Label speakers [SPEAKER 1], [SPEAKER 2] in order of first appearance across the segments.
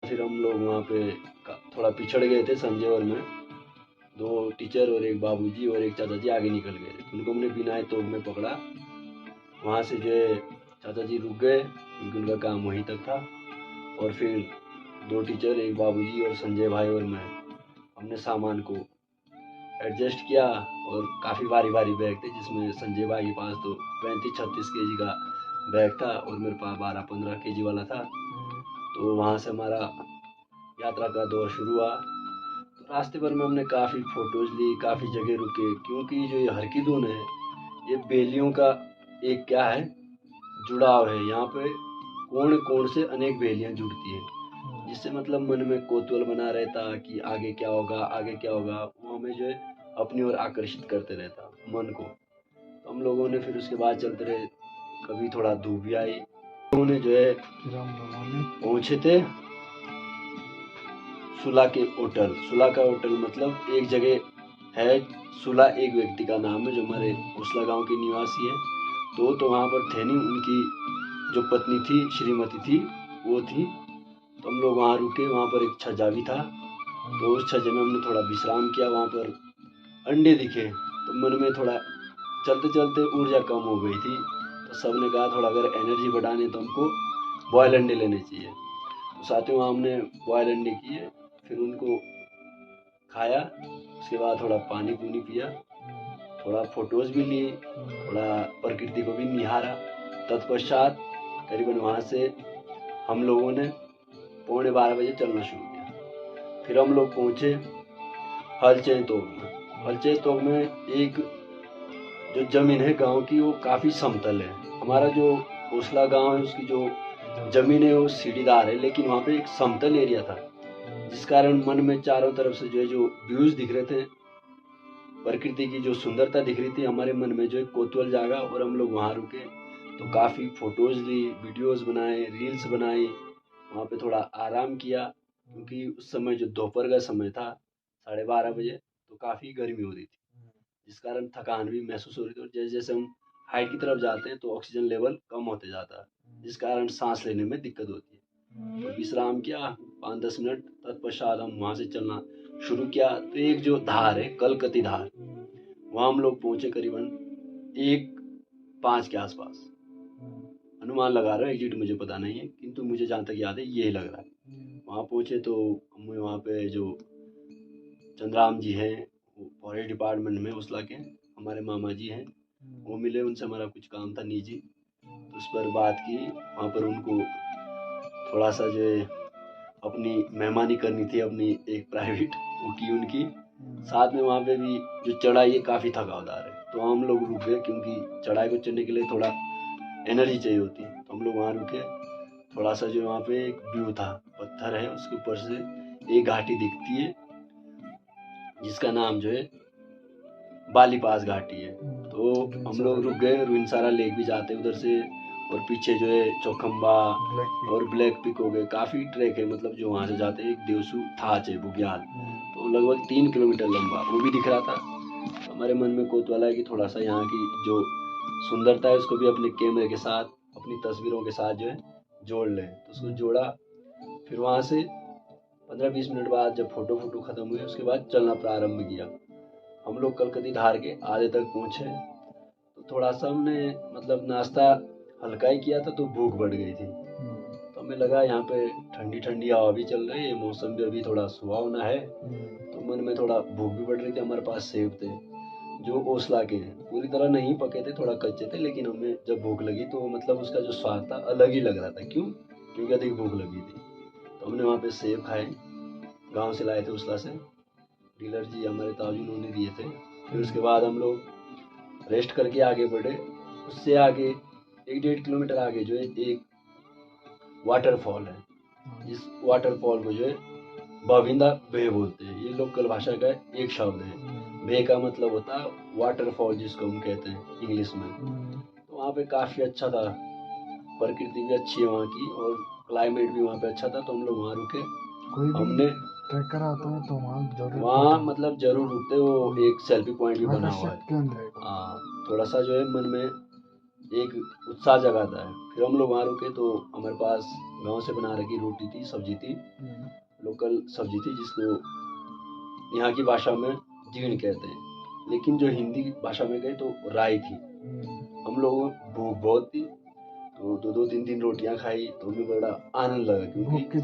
[SPEAKER 1] फिर हम लोग वहाँ पे थोड़ा पिछड़ गए थे, संजय और मैं। 2 टीचर और एक बाबूजी और एक चाचा जी आगे निकल गए थे। उनको हमने बिना तोप में पकड़ा। वहाँ से जो है चाचा जी रुक गए क्योंकि उनका काम वहीं तक था। और फिर 2 टीचर, एक बाबूजी और संजय भाई और मैं, हमने सामान को एडजस्ट किया। और काफ़ी भारी भारी बैग थे, जिसमें संजय भाई के पास तो 35-36 केजी का बैग था और मेरे पास 12-15 केजी वाला था। तो वहाँ से हमारा यात्रा का दौर शुरू हुआ। तो रास्ते भर में हमने काफ़ी फ़ोटोज़ ली, काफ़ी जगह रुके, क्योंकि जो ये हरकी-दून है, ये बेलियों का एक क्या है, जुड़ाव है। यहाँ पे कोण-कोण से अनेक बेलियाँ जुड़ती हैं, जिससे मतलब मन में कौतूहल बना रहता कि आगे क्या होगा, आगे क्या होगा। वो हमें जो है अपनी ओर आकर्षित करते रहता मन को। तो हम लोगों ने फिर उसके बाद चलते रहे, कभी थोड़ा धूप भी आई। लोगों ने जो है पहुँचे थे सुला के होटल। सुला का होटल मतलब एक जगह है, सुला एक व्यक्ति का नाम है जो हमारे उसला गांव के निवासी है। तो वहाँ पर थे नहीं, उनकी जो पत्नी थी, श्रीमती थी, वो थी। तो हम लोग वहाँ रुके। वहाँ पर एक छज्जा भी था, तो उस छज्जे में हमने थोड़ा विश्राम किया। वहाँ पर अंडे दिखे तो मन में थोड़ा चलते चलते ऊर्जा कम हो गई थी। तो सब ने कहा थोड़ा अगर एनर्जी बढ़ाने तो हमको बॉयल अंडे लेने चाहिए। तो साथियों वहाँ हमने बॉयल अंडे किए, फिर उनको खाया। उसके बाद थोड़ा पानी पूनी पिया, थोड़ा फोटोज़ भी लिए, थोड़ा प्रकृति को भी निहारा। तत्पश्चात करीबन वहाँ से हम लोगों ने 11:15 बजे चलना शुरू किया। फिर हम लोग पहुँचे हलचै तोप में। हलचै तोप में एक जो ज़मीन है गांव की, वो काफ़ी समतल है। हमारा जो ओसला गांव है उसकी जो ज़मीन है वो सीढ़ीदार है, लेकिन वहाँ पे एक समतल एरिया था, जिस कारण मन में चारों तरफ से जो व्यूज़ दिख रहे थे, प्रकृति की जो सुंदरता दिख रही थी, हमारे मन में जो एक कौतूहल जागा और हम लोग वहाँ रुके। तो काफ़ी फ़ोटोज़ ली, वीडियोज़ बनाए, रील्स बनाई। वहाँ पे थोड़ा आराम किया, क्योंकि उस समय जो दोपहर का समय था 12:30 बजे, तो काफ़ी गर्मी हो रही थी, जिस कारण थकान भी महसूस हो रही थी। और जैसे जैसे हम हाइट की तरफ जाते हैं तो ऑक्सीजन लेवल कम होते जाता है, जिस कारण सांस लेने में दिक्कत होती है। तो विश्राम किया 5-10 मिनट, तत्पश्चात हम वहाँ से चलना शुरू किया। तो एक जो धार है, कलकती धार, वहाँ हम लोग पहुँचे करीबन 1:05 के आसपास। अनुमान लगा रहा हूँ, एग्जैक्ट मुझे पता नहीं है, किंतु मुझे जहाँ तक याद है यही लग रहा है। वहाँ पहुँचे तो हमें वहाँ पे जो चंद्राम जी हैं, वो फॉरेस्ट डिपार्टमेंट में उसला के हमारे मामा जी हैं, वो मिले। उनसे हमारा कुछ काम था निजी, तो उस पर बात की। वहाँ पर उनको थोड़ा सा जो है अपनी मेहमानी करनी थी, अपनी एक प्राइवेट, वो की उनकी। साथ में वहाँ पे भी जो चढ़ाई है काफ़ी थकावदार है, तो हम लोग रुक गए, क्योंकि चढ़ाई को चढ़ने के लिए थोड़ा एनर्जी चाहिए होती है। तो हम लोग वहाँ रुके। थोड़ा सा जो वहाँ पे एक व्यू था, पत्थर है, उसके ऊपर से एक घाटी दिखती है, जिसका नाम जो है बाली पास घाटी है। तो हम लोग रुक गए। रुइंसारा लेक भी जाते हैं उधर से, और पीछे जो है चौखम्बा और ब्लैक पिक हो गए। काफ़ी ट्रैक है, मतलब जो वहाँ से जाते हैं। एक देवसू थाच है बुग्याल, तो लगभग 3 किलोमीटर लंबा, वो भी दिख रहा था। तो हमारे मन में कौतूहल है कि थोड़ा सा यहाँ की जो सुंदरता है उसको भी अपने कैमरे के साथ, अपनी तस्वीरों के साथ जो है जोड़ लें। तो उसको जोड़ा। फिर वहाँ से 15-20 मिनट बाद जब फोटो ख़त्म हुए, उसके बाद चलना प्रारंभ किया। हम लोग कलकती धार के आधे तक पहुँचे, तो थोड़ा सा हमने मतलब नाश्ता हल्का ही किया था, तो भूख बढ़ गई थी। तो हमें लगा यहाँ पे ठंडी ठंडी हवा भी चल रही है, मौसम भी अभी थोड़ा सुहावना है, तो मन में थोड़ा भूख भी बढ़ रही थी। हमारे पास सेब थे जो ओसला के हैं, पूरी तरह नहीं पके थे, थोड़ा कच्चे थे, लेकिन हमें जब भूख लगी तो मतलब उसका जो स्वाद था अलग ही लग रहा था। क्यों? क्योंकि अधिक भूख लगी थी। तो हमने वहाँ पे सेब खाए, गाँव से लाए थे उसला से, डीलर जी हमारे ताऊ जी उन्होंने दिए थे। फिर उसके बाद हम लोग रेस्ट करके आगे बढ़े। उससे आगे 1-1.5 किलोमीटर आगे जो है एक वाटरफॉल है, जिस वाटरफॉल को जो है बाविंदा बे बोलते हैं। ये लोकल भाषा का एक शब्द है। बे का मतलब होता है वाटरफॉल, जिसको हम कहते हैं इंग्लिश में। तो वहाँ पे काफ़ी अच्छा था, प्रकृति भी अच्छी है वहाँ की, और क्लाइमेट भी वहाँ पे अच्छा था। तो हम लोग वहाँ रुके। हमने
[SPEAKER 2] ट्रैकर आता है तो
[SPEAKER 1] वहाँ मतलब जरूर रुकते, वो एक सेल्फी पॉइंट भी बना हुआ है। हाँ, थोड़ा सा जो है मन में एक उत्साह जगाता है। फिर हम लोग वहाँ रुके, तो हमारे पास गांव से बना रखी रोटी थी, सब्जी थी, लोकल सब्जी थी जिसको यहाँ की भाषा में जीण कहते हैं, लेकिन जो हिंदी भाषा में गए तो राई थी। हम लोगों को भूख बहुत थी, तो 2-2 3-3 रोटियां खाई, तो हमें बड़ा आनंद लगा, क्योंकि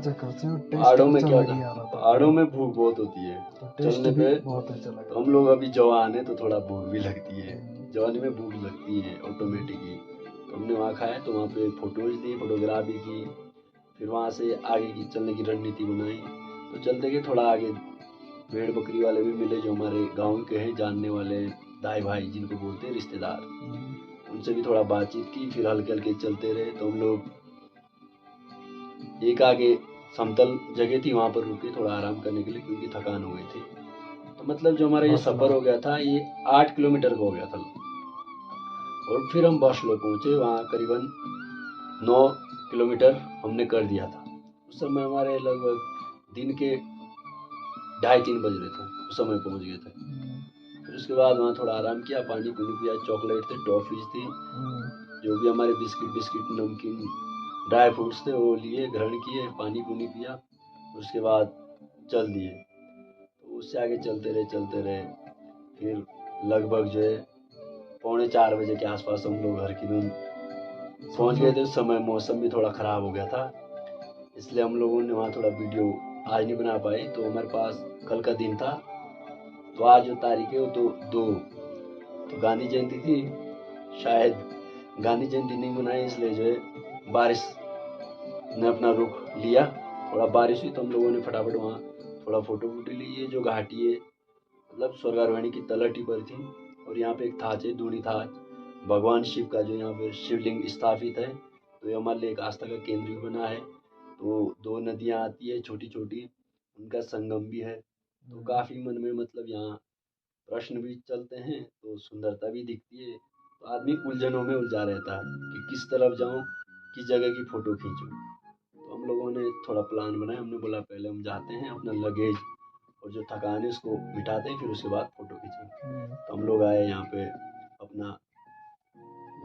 [SPEAKER 1] पहाड़ों में क्या था, पहाड़ों में भूख बहुत होती है चलने पे। तो हम लोग अभी जवान है तो थोड़ा भूख भी लगती है, जवानी में भूख लगती है ऑटोमेटिक ही। तो हमने वहाँ खाया, तो वहाँ पे फोटोज दी, फोटोग्राफी की, फिर वहाँ से आगे की चलने की रणनीति बनाई। तो चलते गए, थोड़ा आगे भेड़ बकरी वाले भी मिले जो हमारे गाँव के हैं, जानने वाले दाई भाई जिनको बोलते हैं रिश्तेदार, उनसे भी थोड़ा बातचीत की। फिर हल्के हल्के चलते रहे, तो हम लोग एक आगे समतल जगह थी, वहाँ पर रुके थोड़ा आराम करने के लिए, क्योंकि थकान हो गई थी। तो मतलब जो हमारा ये सफ़र हो गया था, ये 8 किलोमीटर का हो गया था। और फिर हम बशलो पहुँचे, वहाँ करीबन 9 किलोमीटर हमने कर दिया था। उस समय हमारे लगभग दिन के 2:30-3 बज रहे थे, उस समय पहुँच गए थे। फिर उसके बाद वहाँ थोड़ा आराम किया, पानी पूनी पिया, चॉकलेट थे, टॉफीज थी, जो भी हमारे बिस्किट नमकीन ड्राई फ्रूट्स थे वो लिए, ग्रहण किए, पानी पूनी पिया, उसके बाद चल दिए। तो उससे आगे चलते रहे। फिर लगभग जो है 3:45 बजे के आसपास हम लोग हर की पहुँच गए थे। उस समय मौसम भी थोड़ा ख़राब हो गया था, इसलिए हम लोगों ने वहाँ थोड़ा वीडियो आज नहीं बना पाए। तो हमारे पास कल का दिन था, तो आज जो तारीख है वो तो गांधी जयंती थी, शायद गांधी जयंती नहीं मनाई, इसलिए जो है बारिश ने अपना रुख लिया। थोड़ा बारिश हुई तो हम लोगों ने फटाफट वहाँ थोड़ा फोटो ली। ये जो घाटी है मतलब स्वर्गारोहिणी की तलहटी पर थी, और यहाँ पे एक थाच है, दूनी थाच, भगवान शिव का जो यहाँ पे शिवलिंग स्थापित है। तो ये हमारे लिए एक आस्था का केंद्र भी बना है। तो 2 नदियाँ आती है छोटी छोटी, उनका संगम भी है। तो काफ़ी मन में मतलब यहाँ प्रश्न भी चलते हैं, तो सुंदरता भी दिखती है। तो आदमी उलझनों में उलझा रहता है कि किस तरफ जाऊँ, किस जगह की फ़ोटो खींचूँ। तो हम लोगों ने थोड़ा प्लान बनाया, हमने बोला पहले हम जाते हैं, अपना लगेज और जो थकान है उसको मिटाते हैं, फिर उसके बाद फ़ोटो खींचेंगे। तो हम लोग आए यहाँ पे, अपना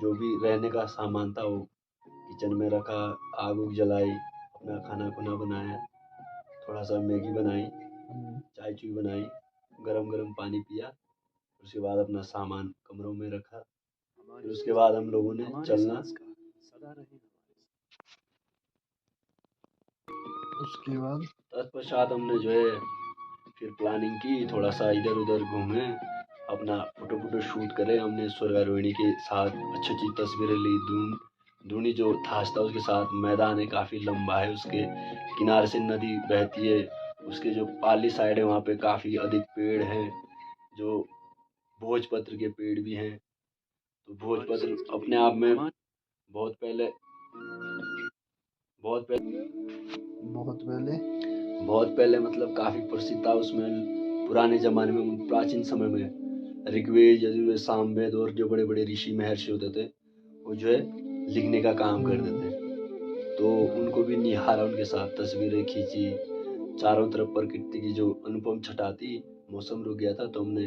[SPEAKER 1] जो भी रहने का सामान था वो किचन में रखा, आग उग जलाई, अपना खाना खुना बनाया, थोड़ा सा मैगी बनाई, चाय चुई बनाई, गरम गरम पानी पिया, उसके बाद अपना सामान कमरों में रखा। फिर उसके बाद हम लोगों ने चलना, उसके बाद तत्पश्चात हमने जो है फिर प्लानिंग की, थोड़ा सा इधर उधर घूमे, अपना फोटो शूट करे। हमने स्वर्गारोहिणी के साथ अच्छी अच्छी तस्वीरें ली। दूनी जो थास था उसके साथ मैदान है, काफ़ी लंबा है, उसके किनारे से नदी बहती है, उसके जो पाली साइड है वहाँ पे काफ़ी अधिक पेड़ हैं, जो भोजपत्र के पेड़ भी हैं। तो भोजपत्र अपने आप में बहुत पहले बहुत पहले मतलब काफ़ी प्रसिद्ध था। उसमें पुराने ज़माने में, प्राचीन समय में ऋग्वेद, यजुर्वेद, सामवेद और जो बड़े बड़े ऋषि महर्षि होते थे वो जो है लिखने का काम करते थे। तो उनको भी निहारा, उनके साथ तस्वीरें खींची। चारों तरफ प्रकृति की जो अनुपम छटा थी, मौसम रुक गया था तो हमने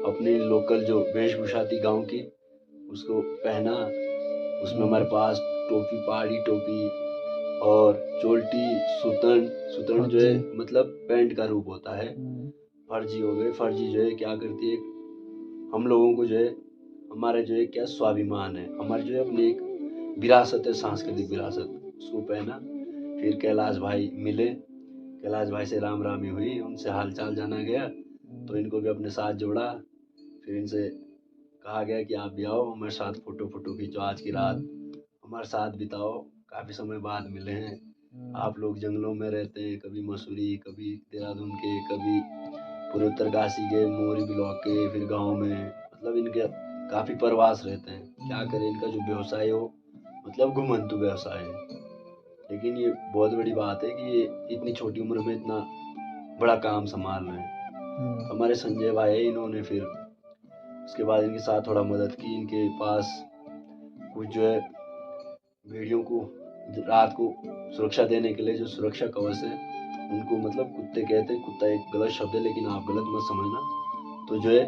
[SPEAKER 1] अपनी लोकल जो वेशभूषा थी गाँव की उसको पहना। उसमें हमारे पास टोपी, पहाड़ी टोपी और चोल्टी, सुतन जो है मतलब पैंट का रूप होता है। फर्जी हो गए, फर्जी जो है क्या करती है, हम लोगों को जो है हमारे जो है क्या स्वाभिमान है, हमारी जो है अपनी एक विरासत है, सांस्कृतिक विरासत, उसको पहना। फिर कैलाश भाई मिले, कैलाश भाई से राम रामी हुई, उनसे हालचाल जाना गया, तो इनको भी अपने साथ जोड़ा। फिर इनसे कहा गया कि आप भी आओ हमारे साथ, फोटो खींचो, आज की रात हमारे साथ बिताओ, काफ़ी समय बाद मिले हैं। आप लोग जंगलों में रहते हैं, कभी मसूरी, कभी देहरादून के, कभी पूरे उत्तरकाशी के, मोरी ब्लॉक के, फिर गांव में, मतलब इनके काफ़ी प्रवास रहते हैं। क्या करें, इनका जो व्यवसाय हो मतलब घुमंतु व्यवसाय है। लेकिन ये बहुत बड़ी बात है कि ये इतनी छोटी उम्र में इतना बड़ा काम संभाल रहे हैं। हमारे संजय भाई है, इन्होंने फिर उसके बाद इनके साथ थोड़ा मदद की। इनके पास कुछ जो है भेड़ियों को रात को सुरक्षा देने के लिए जो सुरक्षा कवच है, उनको मतलब कुत्ते कहते हैं, कुत्ता एक गलत शब्द है लेकिन आप गलत मत समझना। तो जो है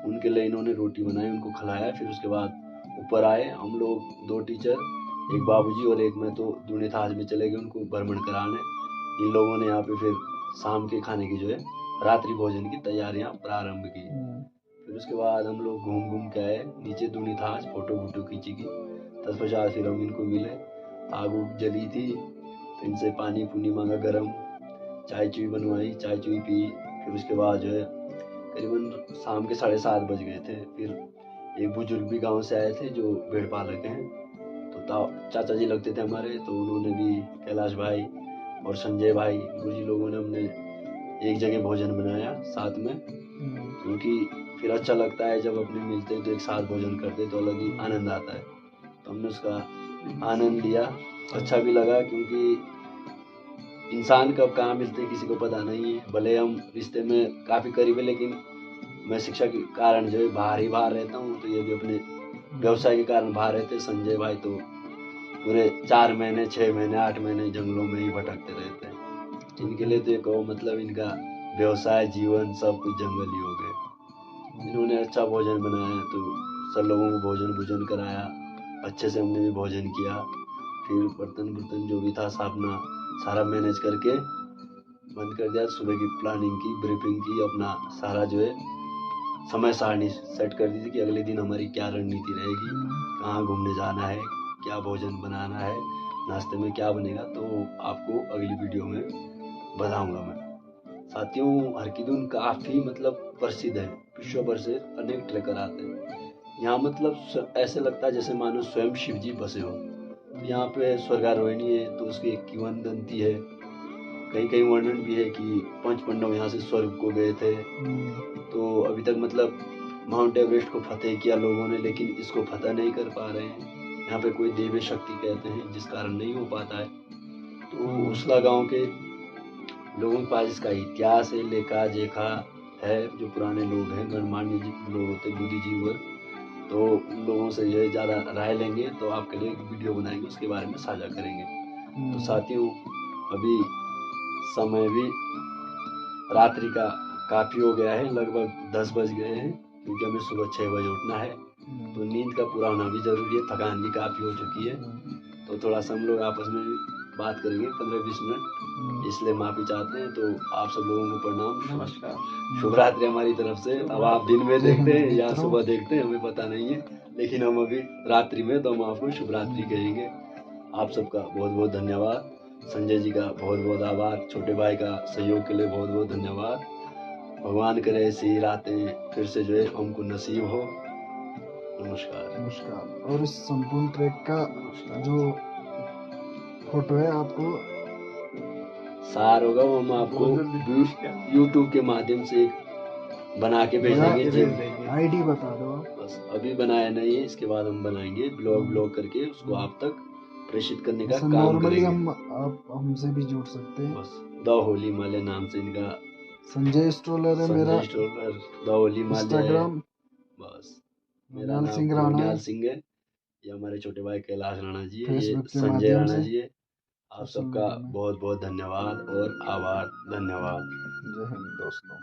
[SPEAKER 1] उनके लिए इन्होंने रोटी बनाई, उनको खिलाया। फिर उसके बाद ऊपर आए हम लोग, 2 टीचर एक बाबूजी और एक मैं तो दूने थाज में चले गए उनको भ्रमण कराने। इन लोगों ने यहाँ पे फिर शाम के खाने की जो है रात्रि भोजन की तैयारियां प्रारंभ की। फिर उसके बाद हम लोग घूम घूम के आए नीचे दूनी थाज, फोटो वोटो खींची की। तत्पश्चात फिर हम इनको मिले, आग उग जली थी तो इनसे पानी पुनी मांगा गर्म, चाय चुई बनवाई, चाय चुई पी। फिर उसके बाद जो है करीबन शाम के 7:30 बज गए थे। फिर एक बुजुर्ग भी गांव से आए थे जो भेड़ पालक हैं, तो चाचा जी लगते थे हमारे, तो उन्होंने भी, कैलाश भाई और संजय भाई, गुरुजी लोगों ने हमने एक जगह भोजन बनाया साथ में, क्योंकि फिर अच्छा लगता है जब अपने मिलते हैं तो एक साथ भोजन करते तो अलग ही आनंद आता है। तो हमने उसका आनंद लिया, अच्छा भी लगा, क्योंकि इंसान कब कहाँ मिलते हैं किसी को पता नहीं है। भले हम रिश्ते में काफ़ी करीब है, लेकिन मैं शिक्षा के कारण जो है बाहर रहता हूँ, तो ये भी अपने व्यवसाय के कारण बाहर रहते। संजय भाई तो पूरे 4 महीने 6 महीने 8 महीने जंगलों में ही भटकते रहते हैं। इनके लिए तो कहो मतलब इनका व्यवसाय जीवन सब कुछ जंगल ही हो गए। इन्होंने अच्छा भोजन बनाया तो सब लोगों को भोजन कराया, अच्छे से हमने भी भोजन किया। फिर बर्तन जो भी था अपना सारा मैनेज करके बंद कर दिया। सुबह की प्लानिंग की, ब्रीफिंग की, अपना सारा जो है समय सारणी सेट कर दी थी कि अगले दिन हमारी क्या रणनीति रहेगी, कहाँ घूमने जाना है, क्या भोजन बनाना है, नाश्ते में क्या बनेगा, तो आपको अगली वीडियो में बताऊंगा मैं। साथियों, हरकीदुन काफ़ी मतलब प्रसिद्ध है, विश्व भर से अनेक ट्रेकर आते हैं यहाँ। मतलब ऐसे लगता है जैसे मानो स्वयं शिव जी बसे हो। तो यहाँ पे स्वर्गारोहिणी है तो उसकी एक किंवदंती है, कहीं वर्णन भी है कि 5 पांडव यहाँ से स्वर्ग को गए थे। तो अभी तक मतलब माउंट एवरेस्ट को फतेह किया लोगों ने, लेकिन इसको फतेह नहीं कर पा रहे हैं। यहाँ पे कोई देवी शक्ति कहते हैं जिस कारण नहीं हो पाता है। तो उसला गांव के लोगों के पास इसका इतिहास है, लेखा जेखा है। जो पुराने लोग हैं, गणमान्य लोग होते, बुद्धिजीवी, तो उन लोगों से जो है ज़्यादा राय लेंगे तो आपके लिए एक वीडियो बनाएंगे, उसके बारे में साझा करेंगे। तो साथियों, अभी समय भी रात्रि का काफ़ी हो गया है, लगभग 10 बज गए हैं, क्योंकि हमें सुबह 6 बजे उठना है। तो नींद का पूरा होना भी जरूरी है, थकान भी काफ़ी हो चुकी है। तो थोड़ा सा हम लोग आपस में भी बात करेंगे 15-20 मिनट, इसलिए माफ़ी चाहते हैं। तो आप सब लोगों को प्रणाम, नमस्कार, शुभ रात्रि हमारी तरफ से। अब आप दिन में देखते हैं या सुबह देखते हैं हमें पता नहीं है, लेकिन हम अभी रात्रि में, तो हम आपको शुभ रात्रि कहेंगे। आप सबका बहुत बहुत धन्यवाद, संजय जी का बहुत बहुत आभार, छोटे भाई का सहयोग के लिए बहुत बहुत धन्यवाद। भगवान करे ऐसी ही रातें फिर से जो है हमको नसीब हो। नमस्कार।
[SPEAKER 2] और इस संपूर्ण ट्रैक का जो फोटो है आपको
[SPEAKER 1] सार होगा, वो हम आपको YouTube के माध्यम से बना के भेजेंगे।
[SPEAKER 2] आईडी बता दो।
[SPEAKER 1] बस अभी बनाया नहीं है, इसके बाद हम बनाएंगे ब्लॉग करके उसको आप तक प्रेषित करने का काम करेंगे।
[SPEAKER 2] आप हमसे भी जुड़ सकते हैं।
[SPEAKER 1] बस द होली माले नाम से इनका
[SPEAKER 2] संजय स्ट्रोलर है मेरा,
[SPEAKER 1] द होली माले
[SPEAKER 2] इंस्टाग्राम।
[SPEAKER 1] बस मेरा नाम कुणाल सिंह है, ये हमारे छोटे भाई कैलाश राणा जी है, ये संजय राणा जी है। आप सबका बहुत बहुत धन्यवाद और आभार। धन्यवाद।
[SPEAKER 2] जय हिंद दोस्तों।